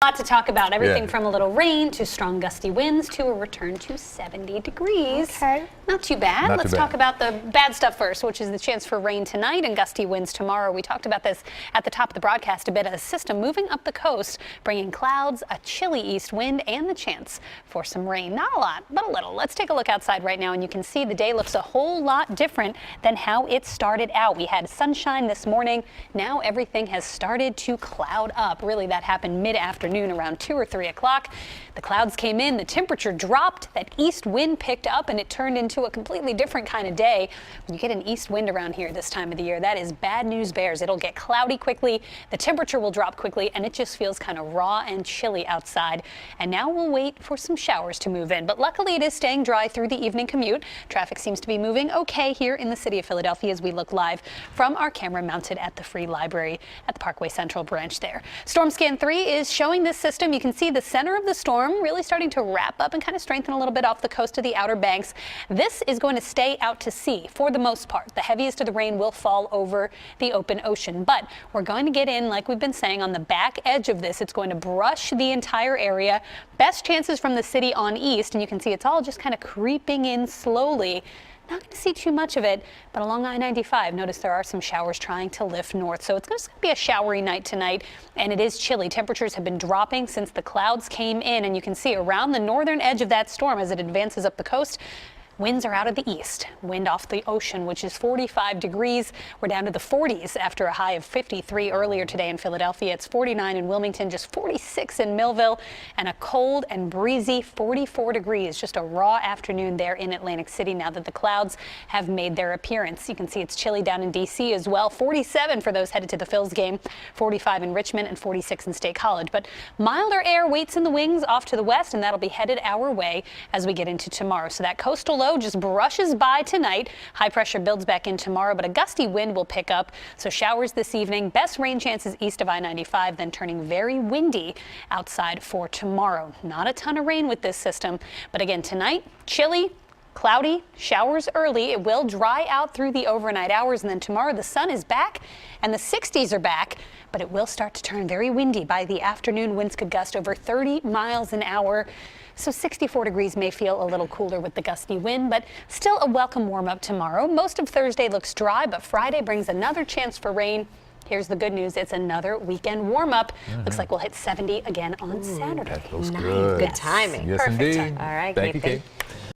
lot to talk about. Everything from a little rain to strong gusty winds to a return to 70 degrees. Okay. Not too bad. Let's talk about the bad stuff first, which is the chance for rain tonight and gusty winds tomorrow. We talked about this at the top of the broadcast a bit. A system moving up the coast, bringing clouds, a chilly east wind, and the chance for some rain. Not a lot, but a little. Let's take a look outside right now, and you can see the day looks a whole lot different than how it started out. We had sunshine this morning. Now everything has started to cloud up. Really, that happened mid-afternoon around 2 or 3 o'clock. The clouds came in, the temperature dropped, that east wind picked up, and it turned into a completely different kind of day. When you get an east wind around here this time of the year, that is bad news bears. It'll get cloudy quickly, the temperature will drop quickly, and it just feels kind of raw and chilly outside. And now we'll wait for some showers to move in. But luckily it is staying dry through the evening commute. Traffic seems to be moving okay here in the city of Philadelphia as we look live from our camera mounted at the Free Library at the Parkway Central branch there. Storm Scan 3 is showing this system. You can see the center of the storm really starting to wrap up and kind of strengthen a little bit off the coast of the Outer Banks. This is going to stay out to sea for the most part. The heaviest of the rain will fall over the open ocean, but we're going to get in, like we've been saying, on the back edge of this. It's going to brush the entire area. Best chances from the city on east, and you can see it's all just kind of creeping in slowly. Not going to see too much of it, but along I-95, notice there are some showers trying to lift north. So it's going to be a showery night tonight, and it is chilly. Temperatures have been dropping since the clouds came in, and you can see around the northern edge of that storm as it advances up the coast, winds are out of the east, wind off the ocean, which is 45 degrees. We're down to the 40s after a high of 53 earlier today in Philadelphia. It's 49 in Wilmington, just 46 in Millville, and a cold and breezy 44 degrees. Just a raw afternoon there in Atlantic City now that the clouds have made their appearance. You can see it's chilly down in D.C. as well. 47 for those headed to the Phils game, 45 in Richmond, and 46 in State College. But milder air waits in the wings off to the west, and that'll be headed our way as we get into tomorrow. So that coastal low just brushes by tonight. High pressure builds back in tomorrow, but a gusty wind will pick up. So showers this evening. Best rain chances east of I-95, then turning very windy outside for tomorrow. Not a ton of rain with this system, but again tonight, chilly, cloudy, showers early. It will dry out through the overnight hours, and then tomorrow the sun is back and the 60s are back, but it will start to turn very windy by the afternoon. Winds could gust over 30 miles an hour. So 64 degrees may feel a little cooler with the gusty wind, but still a welcome warm up tomorrow. Most of Thursday looks dry, but Friday brings another chance for rain. Here's the good news. It's another weekend warm up. Looks like we'll hit 70 again on Saturday. That feels good. Good timing. Yes, Perfect indeed. time. All right, Thank you, Kate. Kate.